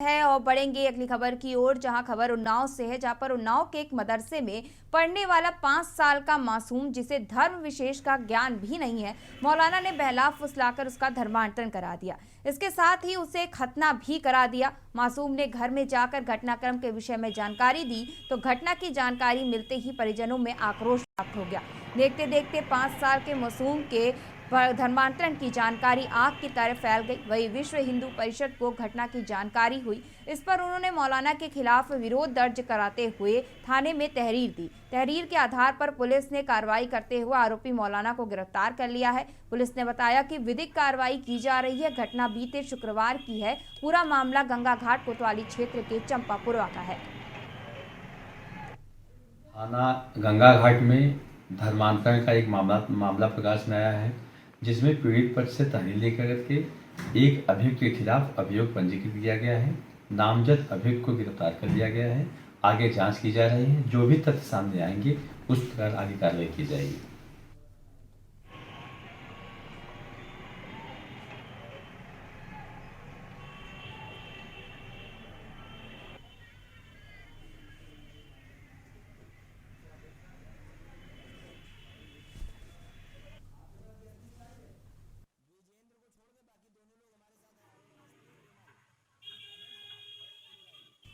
है और बढ़ेंगे अगली खबर की ओर, जहां खबर उन्नाव से है, जहां पर उन्नाव के एक मदरसे में पढ़ने वाला 5 साल का मासूम, जिसे धर्म विशेष का ज्ञान भी नहीं है, मौलाना ने बहला फुसलाकर उसका धर्मांतरण करा दिया। इसके साथ ही उसे खतना भी करा दिया। मासूम ने घर में जाकर घटनाक्रम के विषय में जानकारी दी तो घटना की जानकारी मिलते ही परिजनों में आक्रोश प्राप्त हो गया। देखते देखते 5 साल के मासूम के धर्मांतरण की जानकारी आग की तरह फैल गई। वही विश्व हिंदू परिषद को घटना की जानकारी हुई। इस पर उन्होंने मौलाना के खिलाफ विरोध दर्ज कराते हुए थाने में तहरीर दी। तहरीर के आधार पर पुलिस ने कार्रवाई करते हुए आरोपी मौलाना को गिरफ्तार कर लिया है। पुलिस ने बताया कि विधिक कार्रवाई की जा रही है। घटना बीते शुक्रवार की है। पूरा मामला गंगा घाट कोतवाली क्षेत्र के चंपापुरवा का है। थाना गंगा घाट में धर्मांतरण का एक मामला प्रकाश में आया है, जिसमें पीड़ित पक्ष से तहरीर लेकर के एक अभियुक्त के खिलाफ अभियोग पंजीकृत किया गया है। नामजद अभियुक्त को गिरफ्तार कर लिया गया है। आगे जांच की जा रही है। जो भी तथ्य सामने आएंगे उस पर आगे कार्रवाई की जाएगी।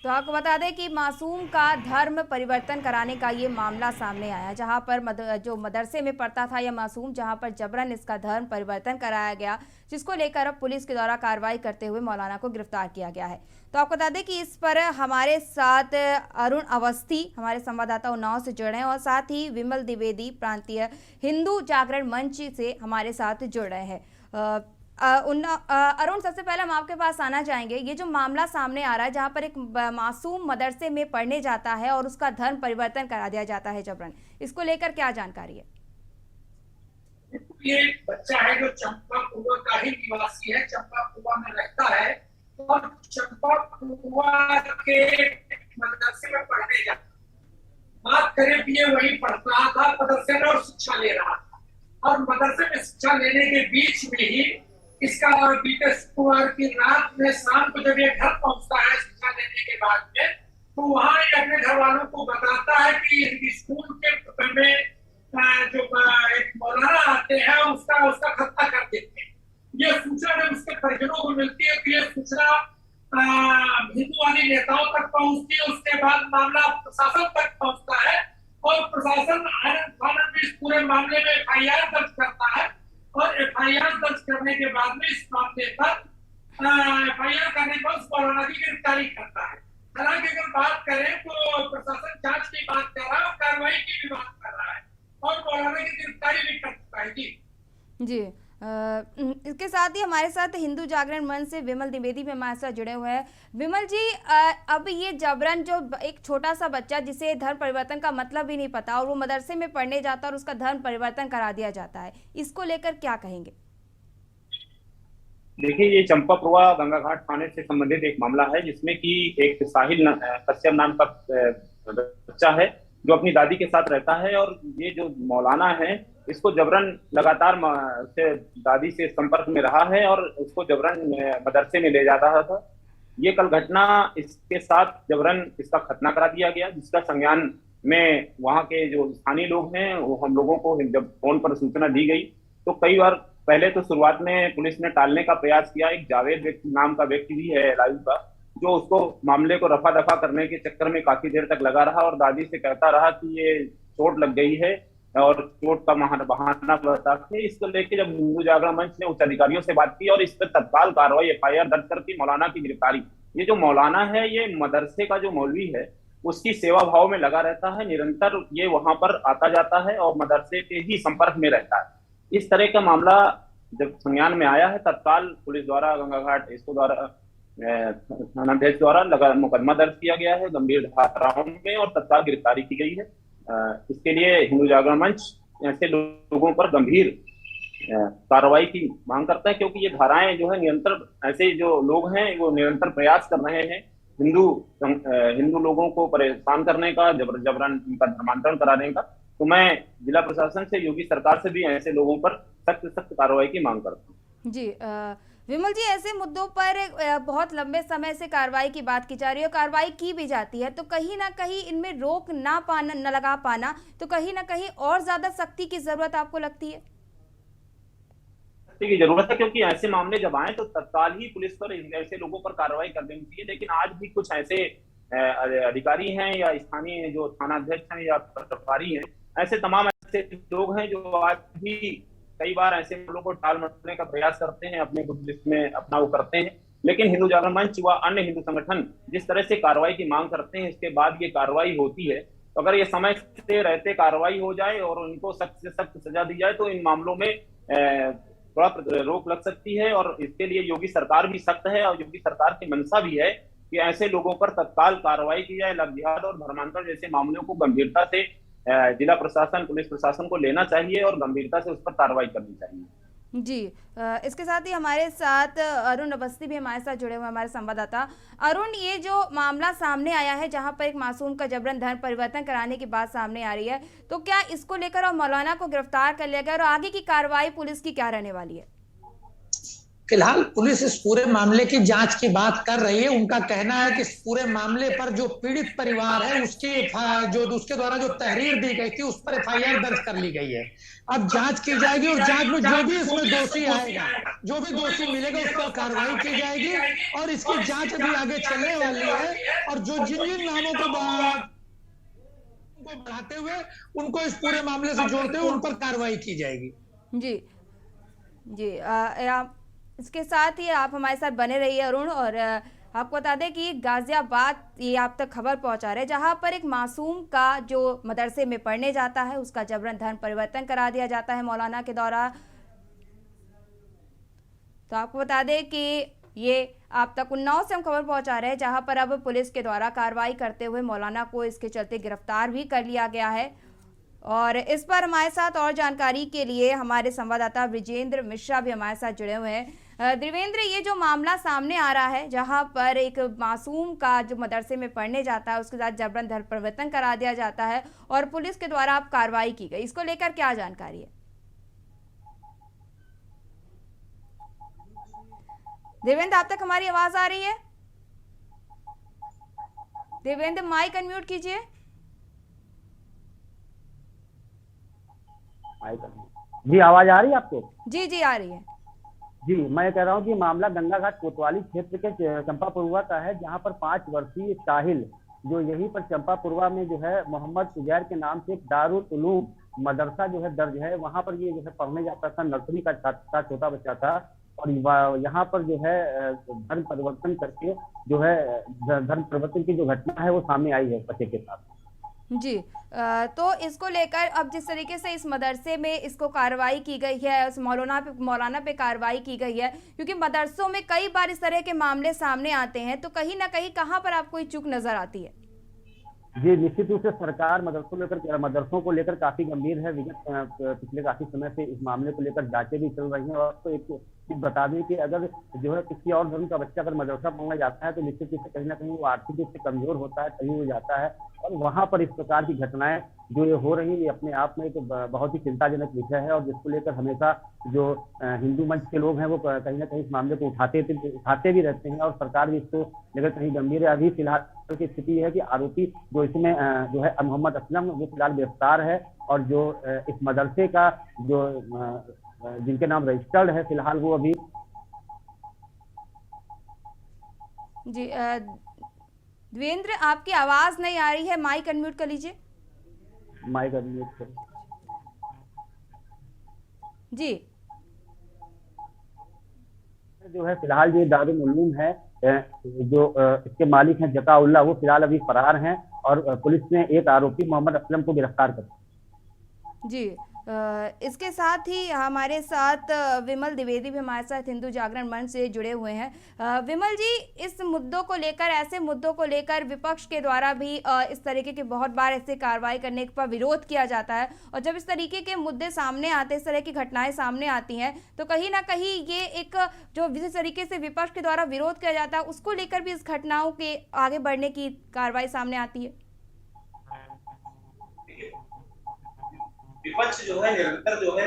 तो आपको बता दें कि मासूम का धर्म परिवर्तन कराने का ये मामला सामने आया, जहां पर जो मदरसे में पढ़ता था यह मासूम, जहां पर जबरन इसका धर्म परिवर्तन कराया गया, जिसको लेकर अब पुलिस के द्वारा कार्रवाई करते हुए मौलाना को गिरफ्तार किया गया है। तो आपको बता दें कि इस पर हमारे साथ अरुण अवस्थी हमारे संवाददाता उन्नाव से जुड़ रहे हैं और साथ ही विमल द्विवेदी प्रांतीय हिंदू जागरण मंच से हमारे साथ जुड़ रहे हैं। अरुण, सबसे पहले हम आपके पास आना चाहेंगे। ये जो मामला सामने आ रहा है, जहां पर एक मासूम मदरसे में पढ़ने जाता है और उसका धर्म परिवर्तन करा दिया जाता है जबरन, इसको लेकर क्या जानकारी है? ये बच्चा है जो चंपापुरवा का ही निवासी है, चंपापुरवा में रहता है और चंपापुरवा के मदरसे में पढ़ने जाता है। बात करें भी ये वही पढ़ रहा था मदरसे में और शिक्षा ले रहा था, और मदरसे में शिक्षा लेने के बीच में ही इसका बीते शुक्रवार की रात में शाम को जब ये घर पहुंचता है शिक्षा लेने के बाद में, तो वहां ये अपने घर वालों को बताता है कि स्कूल के में जो एक मौलाना आते हैं उसका खतना कर देते हैं। ये सूचना जब उसके परिजनों को मिलती है तो ये सूचना हिंदुवादी नेताओं तक पहुंचती है। उसके बाद मामला प्रशासन तक पहुंचता है और प्रशासन आनंद फानंद में इस पूरे मामले में FIR दर्ज करता है और FIR दर्ज करने के बाद में इस मामले पर FIR करने पर उस मौलाना की गिरफ्तारी करता है। हालांकि अगर बात करें तो प्रशासन जांच की बात कर रहा है और कार्रवाई की भी बात कर रहा है और मौलाना की गिरफ्तारी भी कर चुका है। जी, इसके साथ ही हमारे साथ हिंदू जागरण मंच से विमल द्विवेदी भी हमारे साथ जुड़े हुए हैं। विमल जी, अब ये जबरन जो एक छोटा सा बच्चा जिसे धर्म परिवर्तन का मतलब भी नहीं पता और वो मदरसे में पढ़ने जाता है और उसका धर्म परिवर्तन करा दिया जाता है, इसको लेकर क्या कहेंगे? देखिए, ये चंपापुरवा गंगा घाट थाने से संबंधित एक मामला है, जिसमें कि एक साहिल कश्यप नाम का बच्चा है जो अपनी दादी के साथ रहता है, और ये जो मौलाना है इसको जबरन लगातार से दादी से संपर्क में रहा है और उसको जबरन मदरसे में ले जाता था। ये कल घटना इसके साथ जबरन इसका खतना करा दिया गया, जिसका संज्ञान में वहाँ के जो स्थानीय लोग हैं वो हम लोगों को जब फोन पर सूचना दी गई तो कई बार पहले तो शुरुआत में पुलिस ने टालने का प्रयास किया। एक जावेद नाम का व्यक्ति भी है लाइव का, जो उसको मामले को रफा दफा करने के चक्कर में काफी देर तक लगा रहा और दादी से कहता रहा कि ये चोट लग गई है और चोट का बहाना बता के इसको लेके जब हिंदू जागरण मंच ने उच्च अधिकारियों से बात की और इस पर तत्काल कार्रवाई FIR दर्ज करके मौलाना की गिरफ्तारी। ये जो मौलाना है ये मदरसे का जो मौलवी है उसकी सेवा भाव में लगा रहता है, निरंतर ये वहां पर आता जाता है और मदरसे के ही संपर्क में रहता है। इस तरह का मामला जब संज्ञान में आया है, तत्काल पुलिस द्वारा गंगा घाट इसको द्वारा थानाध्यक्ष द्वारा मुकदमा दर्ज किया गया है गंभीर धाराओं में और तत्काल गिरफ्तारी की गई है। इसके लिए हिंदू जागरण मंच ऐसे लोगों पर गंभीर कार्रवाई की मांग करता है, क्योंकि ये धाराएं जो है निरंतर ऐसे जो लोग हैं वो निरंतर प्रयास कर रहे हैं हिंदू लोगों को परेशान करने का, जबरन उनका धर्मांतरण कराने का। तो मैं जिला प्रशासन से, योगी सरकार से भी ऐसे लोगों पर सख्त कार्रवाई की मांग करता हूँ। जी, विमल जी, ऐसे मुद्दों पर बहुत लंबे समय से कार्रवाई की बात की जा रही है और कार्रवाई की भी जाती है, तो कहीं ना कहीं इनमें रोक ना पाना, न लगा पाना, तो कहीं ना कहीं और ज्यादा सख्ती की जरूरत आपको लगती है? की जरूरत है, क्योंकि ऐसे मामले जब आए तो तत्काल ही पुलिस पर ऐसे लोगों पर कार्रवाई कर देनी चाहिए। लेकिन आज भी कुछ ऐसे अधिकारी हैं या स्थानीय जो थाना अध्यक्ष हैं या प्रभारी हैं, ऐसे तमाम ऐसे लोग हैं जो आज भी कई बार ऐसे मामलों को टाल मटोलने का प्रयास करते हैं, अपने गुड लिस्ट में अपना वो करते हैं। लेकिन हिंदू जागरण मंच व अन्य हिंदू संगठन जिस तरह से कार्रवाई की मांग करते हैं, इसके बाद ये कार्रवाई होती है। तो अगर ये समय से रहते कार्रवाई हो जाए और उनको सख्त से सख्त सजा दी जाए तो इन मामलों में थोड़ा रोक लग सकती है। और इसके लिए योगी सरकार भी सख्त है और योगी सरकार की मंशा भी है कि ऐसे लोगों पर तत्काल कार्रवाई की जाए। लव जिहाद और धर्मांतरण जैसे मामलों को गंभीरता से जिला प्रशासन, पुलिस प्रशासन को लेना चाहिए और गंभीरता से उस पर कार्रवाई करनी चाहिए। जी, इसके साथ ही हमारे साथ अरुण अवस्थी भी हमारे साथ जुड़े हुए, हमारे संवाददाता। अरुण, ये जो मामला सामने आया है जहां पर एक मासूम का जबरन धर्म परिवर्तन कराने की बात सामने आ रही है, तो क्या इसको लेकर और मौलाना को गिरफ्तार कर लिया गया और आगे की कार्रवाई पुलिस की क्या रहने वाली है? फिलहाल पुलिस इस पूरे मामले की जांच की बात कर रही है। उनका कहना है कि इस पूरे मामले पर जो पीड़ित परिवार है उसके द्वारा जो तहरीर दी गई थी उस पर एफआईआर दर्ज कर ली गई है। अब जांच की जाएगी और जांच में जो भी इसमें दोषी आएगा, जो भी दोषी मिलेगा उस पर कार्रवाई की जाएगी और इसकी जांच अभी आगे चलने वाली है। और जो जिन नामों को बढ़ाते हुए उनको इस पूरे मामले से जोड़ते हुए उन पर कार्रवाई की जाएगी। जी जी, इसके साथ ही आप हमारे साथ बने रहिए अरुण। और आपको बता दें कि गाजियाबाद ये आप तक खबर पहुंचा रहे हैं जहां पर एक मासूम का जो मदरसे में पढ़ने जाता है उसका जबरन धर्म परिवर्तन करा दिया जाता है मौलाना के द्वारा। तो आपको बता दें कि ये आप तक उन्नाव से हम खबर पहुंचा रहे हैं जहां पर अब पुलिस के द्वारा कार्रवाई करते हुए मौलाना को इसके चलते गिरफ्तार भी कर लिया गया है। और इस पर हमारे साथ और जानकारी के लिए हमारे संवाददाता विजेंद्र मिश्रा भी हमारे साथ जुड़े हुए हैं। देवेंद्र, ये जो मामला सामने आ रहा है जहां पर एक मासूम का जो मदरसे में पढ़ने जाता है उसके साथ जबरन धर्म परिवर्तन करा दिया जाता है और पुलिस के द्वारा अब कार्रवाई की गई, इसको लेकर क्या जानकारी है? देवेंद्र, आप तक हमारी आवाज आ रही है? देवेंद्र, माइक अनम्यूट कीजिए। जी, आवाज आ रही है आपको? जी जी, आ रही है। जी, मैं कह रहा हूँ कि मामला गंगा घाट कोतवाली क्षेत्र के चंपापुरवा का है, जहाँ पर 5 वर्षीय साहिल जो यहीं पर चंपापुरवा में जो है मोहम्मद उजैर के नाम से एक दारुल उलूम मदरसा जो है दर्ज है, वहाँ पर ये जो है पढ़ने जाता था। नर्सरी का छात्र था, छोटा बच्चा था और यहाँ पर जो है धर्म परिवर्तन करके जो है धर्म परिवर्तन की जो घटना है वो सामने आई है बच्चे के साथ। जी, तो इसको लेकर अब जिस तरीके से इस मदरसे में इसको कार्रवाई की गई है, उस मौलाना पे कार्रवाई की गई है, क्योंकि मदरसों में कई बार इस तरह के मामले सामने आते हैं, तो कहीं ना कहीं कहाँ पर आपको ये चूक नजर आती है? जी, निश्चित रूप से सरकार मदरसों को लेकर काफी गंभीर है। विगत पिछले काफी समय से इस मामले को लेकर जांचें भी चल रही हैं। और तो एक चीज बता दें कि अगर जो है किसी और धर्म का बच्चा अगर मदरसा पढ़ने जाता है तो निश्चित रूप से कहीं ना कहीं वो आर्थिक रूप से कमजोर होता है, कहीं हो जाता है। और वहां पर इस प्रकार की घटनाएं जो ये हो रही है, ये अपने आप में एक बहुत ही चिंताजनक विषय है और जिसको लेकर हमेशा जो हिंदू मंच के लोग हैं वो कहीं ना कहीं इस मामले को उठाते भी रहते हैं और सरकार भी इसको लेकर कहीं गंभीर है। अभी फिलहाल की स्थिति है कि आरोपी जो इसमें जो है मोहम्मद असलम, वो फिलहाल गिरफ्तार है और जो इस मदरसे का जो जिनके नाम रजिस्टर्ड है फिलहाल वो अभी। जी, देवेंद्र, आपकी आवाज नहीं आ रही है, माइक अनम्यूट कर लीजिए। माइक अनम्यूट कर। जी, जो है फिलहाल ये दारुल उलूम है जो इसके मालिक हैं जकाउल्लाह, वो फिलहाल अभी फरार हैं और पुलिस ने एक आरोपी मोहम्मद असलम को गिरफ्तार कर लिया। जी, इसके साथ ही हमारे साथ विमल द्विवेदी भी हमारे साथ हिंदू जागरण मंच से जुड़े हुए हैं। विमल जी, इस मुद्दों को लेकर, ऐसे मुद्दों को लेकर विपक्ष के द्वारा भी इस तरीके के बहुत बार ऐसे कार्रवाई करने पर विरोध किया जाता है और जब इस तरीके के मुद्दे सामने आते हैं, इस तरह की घटनाएं सामने आती हैं, तो कहीं ना कहीं ये एक जो जिस तरीके से विपक्ष के द्वारा विरोध किया जाता है उसको लेकर भी इस घटनाओं के आगे बढ़ने की कार्रवाई सामने आती है। विपक्ष जो है निरंतर जो है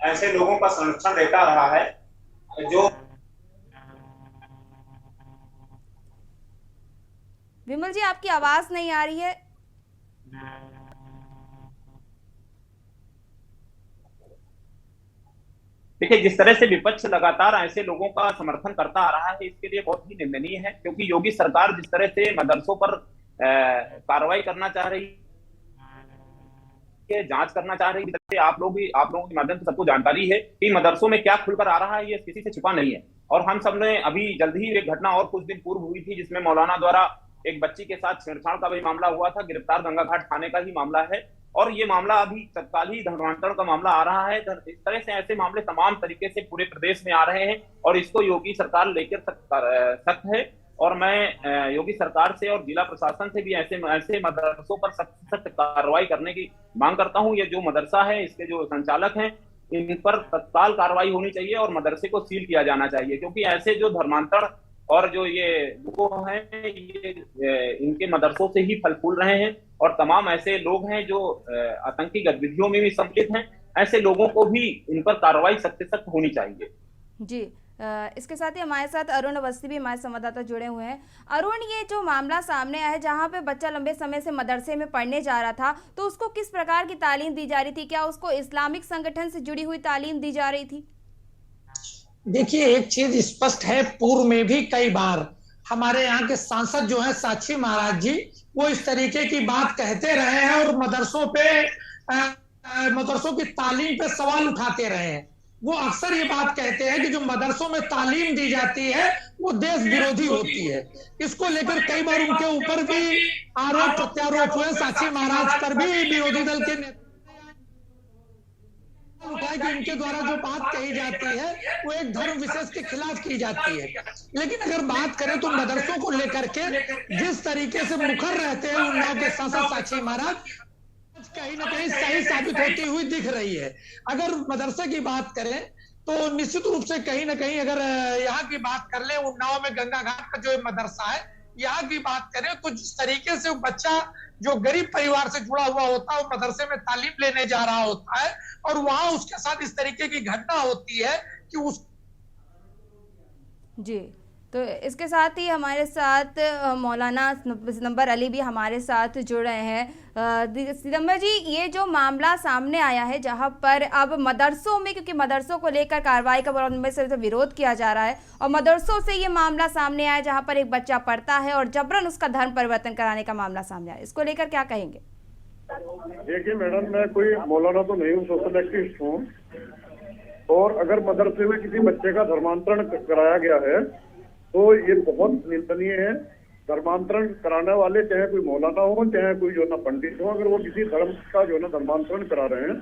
ऐसे लोगों का संरक्षण देता रहा है जो विमल जी, आपकी आवाज नहीं आ रही है। देखिए, जिस तरह से विपक्ष लगातार ऐसे लोगों का समर्थन करता आ रहा है, इसके लिए बहुत ही निंदनीय है, क्योंकि योगी सरकार जिस तरह से मदरसों पर कार्रवाई करना चाह रही है, जांच करना चाह रही है, आप लोगों के माध्यम से सबको जानकारी है कि मदरसों में क्या खुलकर आ रहा है, ये किसी से छिपा नहीं है। और हम सब ने अभी जल्द ही एक घटना और कुछ दिन पूर्व हुई थी, जिसमें मौलाना द्वारा एक बच्ची के साथ छेड़छाड़ का भी मामला हुआ था। गिरफ्तार गंगाघाट थाने का ही मामला है, और ये मामला अभी तत्काल ही धर्मांतरण का मामला आ रहा है। इस तरह से ऐसे मामले तमाम तरीके से पूरे प्रदेश में आ रहे हैं, और इसको योगी सरकार लेकर सख्त है। और मैं योगी सरकार से और जिला प्रशासन से भी ऐसे मदरसों पर सख्त कार्रवाई करने की मांग करता हूं। ये जो मदरसा है, इसके जो संचालक हैं, इन पर तत्काल कार्रवाई होनी चाहिए और मदरसे को सील किया जाना चाहिए, क्योंकि ऐसे जो धर्मांतरण और जो ये लोग हैं, ये इनके मदरसों से ही फल फूल रहे हैं, और तमाम ऐसे लोग हैं जो आतंकी गतिविधियों में भी सम्मिलित हैं। ऐसे लोगों को भी इन पर कार्रवाई सख्त सख्त होनी चाहिए। जी, इसके साथ ही हमारे साथ अरुण अवस्थी भी हमारे संवाददाता जुड़े हुए हैं। अरुण, ये जो मामला सामने आया है, जहां पे बच्चा लंबे समय से मदरसे में पढ़ने जा रहा था, तो उसको किस प्रकार की तालीम दी जा रही थी? क्या उसको इस्लामिक संगठन से जुड़ी हुई तालीम दी जा रही थी? देखिए, एक चीज स्पष्ट है, पूर्व में भी कई बार हमारे यहाँ के सांसद जो है साक्षी महाराज जी, वो इस तरीके की बात कहते रहे हैं और मदरसों की तालीम पे सवाल उठाते रहे हैं। वो अक्सर ये बात कहते हैं कि जो मदरसों में तालीम दी जाती है वो देश विरोधी होती है। इसको लेकर कई बार उनके ऊपर भी आरोप प्रत्यारोप हुए। साक्षी महाराज पर भी विरोधी दल के नेता उठाए कि उनके द्वारा जो बात कही जाती है वो एक धर्म विशेष के खिलाफ की जाती है। लेकिन अगर बात करें तो मदरसों को लेकर के जिस तरीके से मुखर रहते हैं उन्नाव के सांसद साक्षी महाराज, कहीं ना कहीं सही साबित होती हुई दिख रही है। अगर मदरसे की बात करें तो निश्चित रूप से कहीं ना कहीं, अगर यहाँ की बात कर ले, उन्नाव में गंगा घाट का जो मदरसा है, यहाँ की बात करें तो जिस तरीके से बच्चा जो गरीब परिवार से जुड़ा हुआ होता है, वो मदरसे में तालीम लेने जा रहा होता है, और वहां उसके साथ इस तरीके की घटना होती है कि उस जी, तो इसके साथ ही हमारे साथ मौलाना सितंबर अली भी हमारे साथ जुड़ रहे हैं। सितंबर जी, ये जो मामला सामने आया है, जहां पर अब मदरसों में, क्योंकि मदरसों को लेकर कार्रवाई का विरोध किया जा रहा है, और मदरसों से ये मामला सामने आया जहां पर एक बच्चा पढ़ता है और जबरन उसका धर्म परिवर्तन कराने का मामला सामने आया, इसको लेकर क्या कहेंगे? देखिए मैडम, मैं कोई मौलाना तो नहीं हूँ, सोशल एक्टिविस्ट हूँ, और अगर मदरसे में किसी बच्चे का धर्मांतरण कराया गया है तो ये बहुत निंदनीय है। धर्मांतरण कराने वाले चाहे कोई मौलाना हो, चाहे कोई जो ना पंडित हो, अगर वो किसी धर्म का जो ना धर्मांतरण करा रहे हैं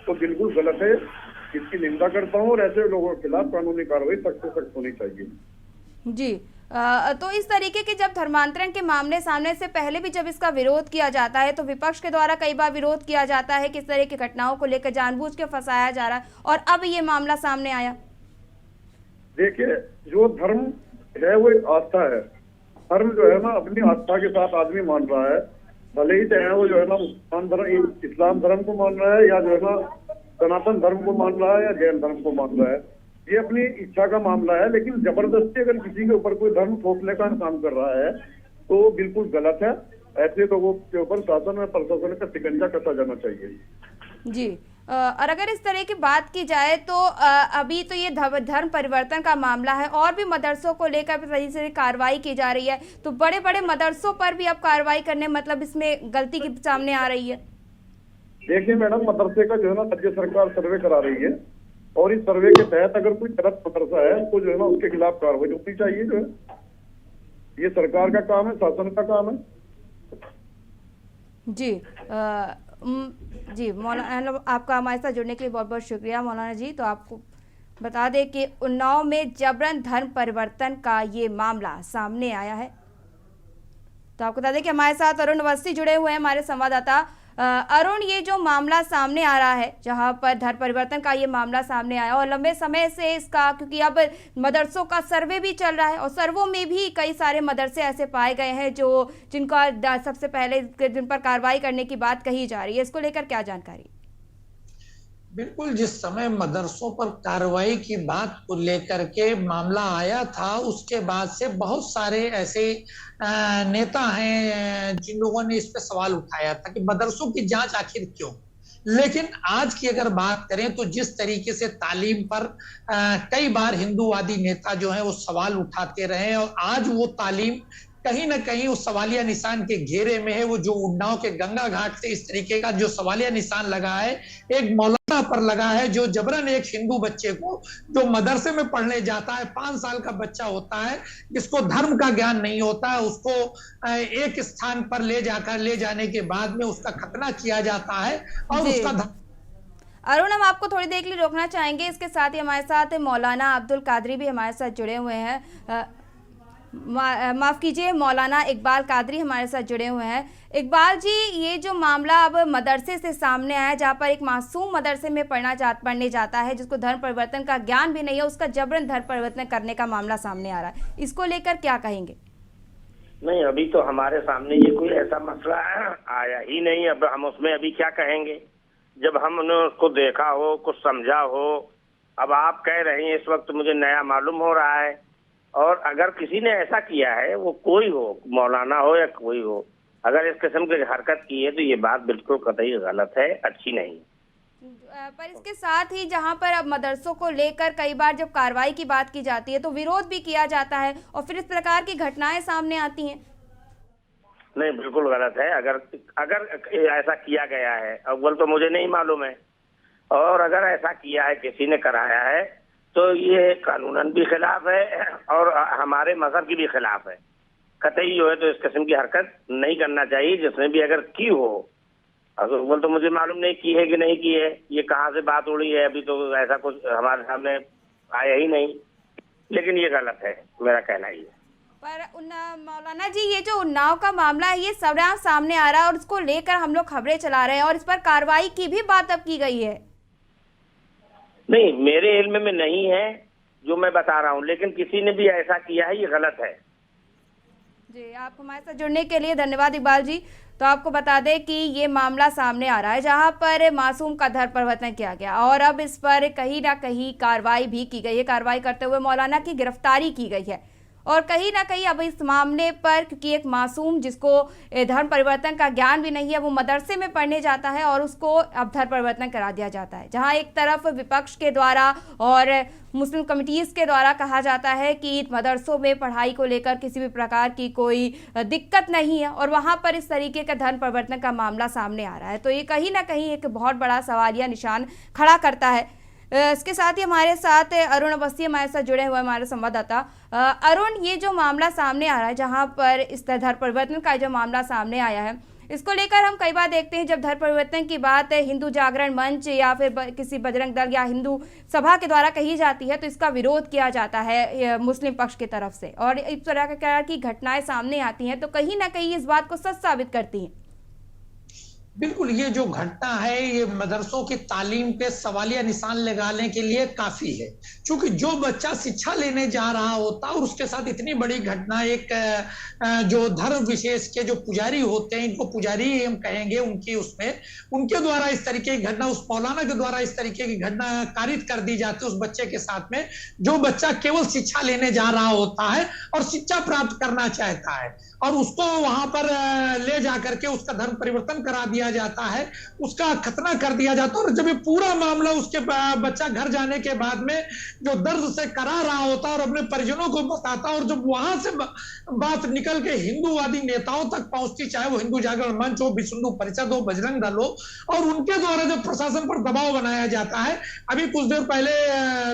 तो बिल्कुल गलत है। इसकी निंदा करता हूँ, और ऐसे लोगों के खिलाफ कानूनी कार्रवाई सख्त से सख्त होनी चाहिए। जी, तो इस तरीके के जब धर्मांतरण के मामले सामने से पहले भी जब इसका विरोध किया जाता है, तो विपक्ष के द्वारा कई बार विरोध किया जाता है कि इस तरह की घटनाओं को लेकर जानबूझ के फंसाया जा रहा है, और अब ये मामला सामने आया। देखिए, जो धर्म है वो एक आस्था है। धर्म जो है ना अपनी आस्था के साथ आदमी मान रहा है, भले ही चाहे वो जो है ना मुसलमान धर्म, इस्लाम धर्म को मान रहा है, या जो है ना सनातन धर्म को मान रहा है, या जैन धर्म को मान रहा है, ये अपनी इच्छा का मामला है। लेकिन जबरदस्ती अगर किसी के ऊपर कोई धर्म थोपने का काम कर रहा है तो बिल्कुल गलत है। ऐसे लोगों के ऊपर शासन में प्रशासन का शिकंजा कसा जाना चाहिए। जी, और अगर इस तरह की बात की जाए तो अभी तो ये धर्म परिवर्तन का मामला है, और भी मदरसों को लेकर सही से कार्रवाई की जा रही है, तो बड़े बड़े मदरसों पर भी अब कार्रवाई करने मतलब इसमें गलती की सामने आ रही है। देखिए मैडम, मदरसे का जो है ना राज्य सरकार सर्वे करा रही है, और इस सर्वे के तहत अगर कोई गलत मदरसा है तो जो है ना उसके खिलाफ कार्रवाई होनी चाहिए। जो है ये सरकार का काम है, शासन का काम है। जी, जी मौलाना, आपका हमारे साथ जुड़ने के लिए बहुत बहुत शुक्रिया मौलाना जी। तो आपको बता दें कि उन्नाव में जबरन धर्म परिवर्तन का ये मामला सामने आया है। तो आपको बता दें कि हमारे साथ अरुण अवस्थी जुड़े हुए हैं, हमारे संवाददाता। अरुण, ये जो मामला सामने आ रहा है, जहां पर धर्म परिवर्तन का ये मामला सामने आया, और लंबे समय से इसका, क्योंकि अब मदरसों का सर्वे भी चल रहा है, और सर्वों में भी कई सारे मदरसे ऐसे पाए गए हैं जिनका सबसे पहले जिन पर कार्रवाई करने की बात कही जा रही है, इसको लेकर क्या जानकारी? बिल्कुल, जिस समय मदरसों पर कार्रवाई की बात को लेकर के मामला आया था, उसके बाद से बहुत सारे ऐसे नेता हैं जिन लोगों ने इस पे सवाल उठाया था कि मदरसों की जांच आखिर क्यों। लेकिन आज की अगर बात करें तो जिस तरीके से तालीम पर कई बार हिंदूवादी नेता जो है वो सवाल उठाते रहे और आज वो तालीम कहीं ना कहीं उस सवालिया निशान के घेरे में है। वो जो उन्नाव के गंगा घाट से इस तरीके का जो सवालिया निशान लगा है, एक मौलाना पर लगा है जो जबरन एक हिंदू बच्चे को जो मदरसे में पढ़ने जाता है, 5 साल का बच्चा होता है जिसको धर्म का ज्ञान नहीं होता है, उसको एक स्थान पर ले जाने के बाद में उसका खतना किया जाता है और जी। उसका अरुण, हम आपको थोड़ी देर के लिए रोकना चाहेंगे। इसके साथ ही हमारे साथ मौलाना अब्दुल कादरी भी हमारे साथ जुड़े हुए हैं। माफ कीजिए, मौलाना इकबाल कादरी हमारे साथ जुड़े हुए हैं। इकबाल जी, ये जो मामला अब मदरसे से सामने आया, जहाँ पर एक मासूम मदरसे में पढ़ने जाता है जिसको धर्म परिवर्तन का ज्ञान भी नहीं है, उसका जबरन धर्म परिवर्तन करने का मामला सामने आ रहा है, इसको लेकर क्या कहेंगे? नहीं, अभी तो हमारे सामने ये कोई ऐसा मसला आया ही नहीं। अब हम उसमें अभी क्या कहेंगे जब हमने उसको देखा हो, कुछ समझा हो। अब आप कह रहे हैं इस वक्त मुझे नया मालूम हो रहा है। और अगर किसी ने ऐसा किया है, वो कोई हो, मौलाना हो या कोई हो, अगर इस किस्म की हरकत की है तो ये बात बिल्कुल कतई गलत है, अच्छी नहीं। पर इसके साथ ही जहां पर अब मदरसों को लेकर कई बार जब कार्रवाई की बात की जाती है तो विरोध भी किया जाता है और फिर इस प्रकार की घटनाएं सामने आती हैं। नहीं, बिल्कुल गलत है। अगर ऐसा किया गया है, अव्वल तो मुझे नहीं मालूम है, और अगर ऐसा किया है, किसी ने कराया है, तो ये कानूनन भी खिलाफ है और हमारे मजहब की भी खिलाफ है। कतई जो है तो इस किस्म की हरकत नहीं करना चाहिए, जिसने भी अगर की हो। अव्वल तो मुझे मालूम नहीं की है कि नहीं की है, ये कहाँ से बात उड़ी है, अभी तो ऐसा कुछ हमारे सामने आया ही नहीं। लेकिन ये गलत है, मेरा कहना ही है। पर मौलाना जी, ये जो उन्नाव का मामला है ये सबराह सामने आ रहा है और इसको लेकर हम लोग खबरें चला रहे हैं और इस पर कार्रवाई की भी बात अब की गई है। नहीं, मेरे इल्म में नहीं है जो मैं बता रहा हूँ, लेकिन किसी ने भी ऐसा किया है, ये गलत है। जी, आप हमारे साथ जुड़ने के लिए धन्यवाद इकबाल जी। तो आपको बता दें कि ये मामला सामने आ रहा है जहां पर मासूम का धर्म परिवर्तन किया गया और अब इस पर कहीं ना कहीं कार्रवाई भी की गई है। कार्रवाई करते हुए मौलाना की गिरफ्तारी की गई है और कहीं ना कहीं अब इस मामले पर, क्योंकि एक मासूम जिसको धर्म परिवर्तन का ज्ञान भी नहीं है, वो मदरसे में पढ़ने जाता है और उसको अब धर्म परिवर्तन करा दिया जाता है। जहां एक तरफ विपक्ष के द्वारा और मुस्लिम कमिटीज़ के द्वारा कहा जाता है कि मदरसों में पढ़ाई को लेकर किसी भी प्रकार की कोई दिक्कत नहीं है और वहां पर इस तरीके का धर्म परिवर्तन का मामला सामने आ रहा है, तो ये कहीं ना कहीं एक बहुत बड़ा सवालिया निशान खड़ा करता है। इसके साथ ही हमारे साथ अरुण अवस्थी हमारे साथ जुड़े हुए हमारे संवाददाता। अरुण, ये जो मामला सामने आ रहा है, जहां पर इस धर्म परिवर्तन का जो मामला सामने आया है, इसको लेकर हम कई बार देखते हैं जब धर्म परिवर्तन की बात हिंदू जागरण मंच या फिर किसी बजरंग दल या हिंदू सभा के द्वारा कही जाती है तो इसका विरोध किया जाता है मुस्लिम पक्ष की तरफ से और इस तरह की घटनाएं सामने आती हैं तो कहीं ना कहीं इस बात को सच साबित करती हैं। बिल्कुल, ये जो घटना है ये मदरसों की तालीम पे सवालिया निशान लगाने के लिए काफी है, क्योंकि जो बच्चा शिक्षा लेने जा रहा होता है और उसके साथ इतनी बड़ी घटना, एक जो धर्म विशेष के जो पुजारी होते हैं, इनको पुजारी हम कहेंगे, उनकी उसमें उनके द्वारा इस तरीके की घटना, उस मौलाना के द्वारा इस तरीके की घटना कारित कर दी जाती है उस बच्चे के साथ में, जो बच्चा केवल शिक्षा लेने जा रहा होता है और शिक्षा प्राप्त करना चाहता है और उसको वहां पर ले जाकर के उसका धर्म परिवर्तन करा दिया जाता है, उसका खतना कर दिया जाता है। और जब ये पूरा मामला उसके बच्चा घर जाने के बाद में जो दर्द से करा रहा होता है और अपने परिजनों को बताता है और जब वहां से बात निकल के हिंदूवादी नेताओं तक पहुंचती, चाहे वो हिंदू जागरण मंच हो, विश्व हिंदू परिषद हो, बजरंग दल हो, और उनके द्वारा जब प्रशासन पर दबाव बनाया जाता है। अभी कुछ देर पहले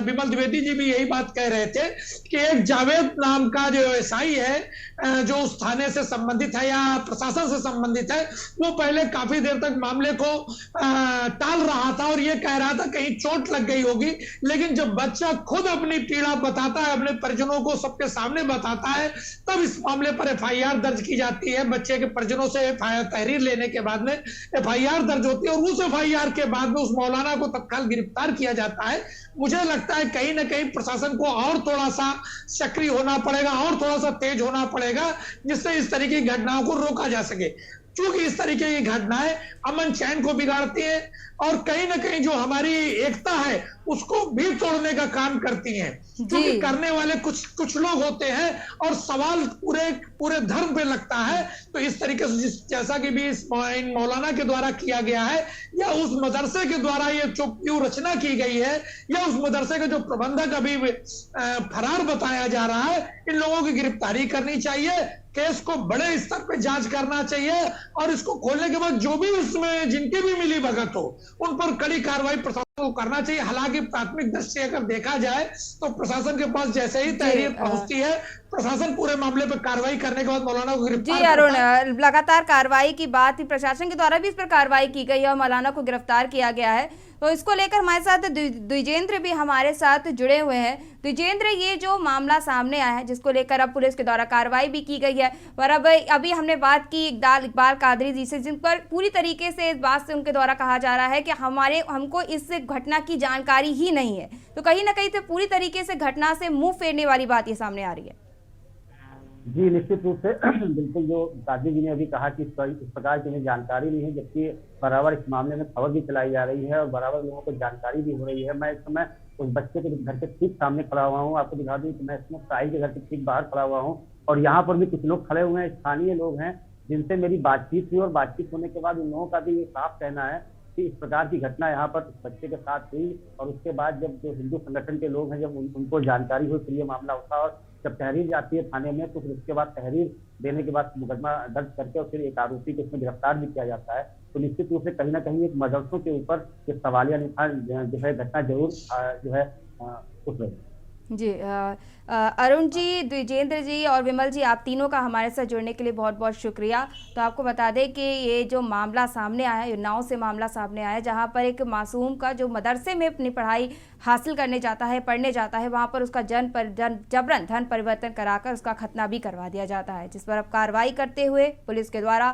विमल द्विवेदी जी भी यही बात कह रहे थे कि एक जावेद नाम का जो एसआई है जो उस थाने से संबंधित है या प्रशासन से संबंधित है, वो पहले काफी देर तक मामले को टाल रहा था और ये कह रहा था कहीं चोट लग गई होगी, लेकिन जब बच्चा खुद अपनी पीड़ा बताता है, अपने परिजनों को सबके सामने बताता है, तब इस मामले पर एफआईआर दर्ज की जाती है। बच्चे के परिजनों से तहरीर लेने के बाद में एफआईआर दर्ज होती है और उस एफआईआर के बाद में उस मौलाना को तत्काल गिरफ्तार किया जाता है। मुझे लगता है कहीं ना कहीं प्रशासन को और थोड़ा सा सक्रिय होना पड़ेगा और थोड़ा सा तेज होना पड़ेगा, जिससे इस तरीके की घटनाओं को रोका जा सके। चूंकि इस तरीके की घटनाएं अमन चैन को बिगाड़ती हैं और कहीं ना कहीं जो हमारी एकता है उसको भी तोड़ने का काम करती हैं, क्योंकि करने वाले कुछ लोग होते हैं और सवाल पूरे धर्म पे लगता है। तो इस तरीके से जैसा कि भी इन मौलाना के द्वारा किया गया है या उस मदरसे के द्वारा ये जो क्यों रचना की गई है या उस मदरसे का जो प्रबंधक अभी फरार बताया जा रहा है, इन लोगों की गिरफ्तारी करनी चाहिए, केस को बड़े स्तर पे जांच करना चाहिए और इसको खोलने के बाद जो भी उसमें जिनकी भी मिली भगत हो उन पर कड़ी कार्रवाई प्रशासन को करना चाहिए। हालांकि प्राथमिक दृष्टि अगर देखा जाए तो प्रशासन के पास जैसे ही तहरीर पहुंचती है प्रशासन पूरे मामले पर कार्रवाई करने के बाद मौलाना को गिरफ्तार। जी अरुण, लगातार कार्रवाई की बात प्रशासन के द्वारा भी इस पर कार्रवाई की गई है और मौलाना को गिरफ्तार किया गया है। तो इसको लेकर हमारे साथ द्विजेंद्र भी हमारे साथ जुड़े हुए हैं। द्विजेंद्र, ये जो मामला सामने आया है जिसको लेकर अब पुलिस के द्वारा कार्रवाई भी की गई है, और अब अभी हमने बात की इकबाल कादरी जी से, जिन पर पूरी तरीके से इस बात से उनके द्वारा कहा जा रहा है कि हमको इस घटना की जानकारी ही नहीं है, तो कहीं ना कहीं से पूरी तरीके से घटना से मुंह फेरने वाली बात ये सामने आ रही है। जी निश्चित रूप से बिल्कुल, जो कादरी जी ने अभी कहा कि इस प्रकार की जानकारी नहीं है, जबकि बराबर इस मामले में खबर भी चलाई जा रही है और बराबर लोगों को जानकारी भी हो रही है। मैं इस समय उस बच्चे के घर के ठीक सामने खड़ा हुआ हूँ। आपको दिखा दूं कि मैं इसमें साई के घर के ठीक बाहर खड़ा हुआ हूँ और यहाँ पर भी कुछ लोग खड़े हुए हैं, स्थानीय लोग हैं जिनसे मेरी बातचीत हुई और बातचीत होने के बाद उन लोगों का भी ये साफ कहना है कि इस प्रकार की घटना यहाँ पर इस बच्चे के साथ हुई और उसके बाद जब जो हिंदू संगठन के लोग हैं जब उनको जानकारी हुई फिर ये मामला उठा और जब तहरीर जाती है थाने में तो फिर उसके बाद तहरीर देने के बाद मुकदमा दर्ज करके और फिर एक आरोपी को इसमें गिरफ्तार भी किया जाता है। तो निश्चित रूप से कहीं ना कहीं एक मदरसों के ऊपर एक सवालिया निशान जो है घटना जरूर जो है उठ रही है। जी अरुण जी, द्विजेंद्र जी और विमल जी, आप तीनों का हमारे साथ जुड़ने के लिए बहुत बहुत शुक्रिया। तो आपको बता दें कि ये जो मामला सामने आया है, उन्नाव से मामला सामने आया है, जहां पर एक मासूम का जो मदरसे में अपनी पढ़ाई हासिल करने जाता है, पढ़ने जाता है, वहां पर उसका जबरन धन परिवर्तन कराकर उसका खतना भी करवा दिया जाता है, जिस पर अब कार्रवाई करते हुए पुलिस के द्वारा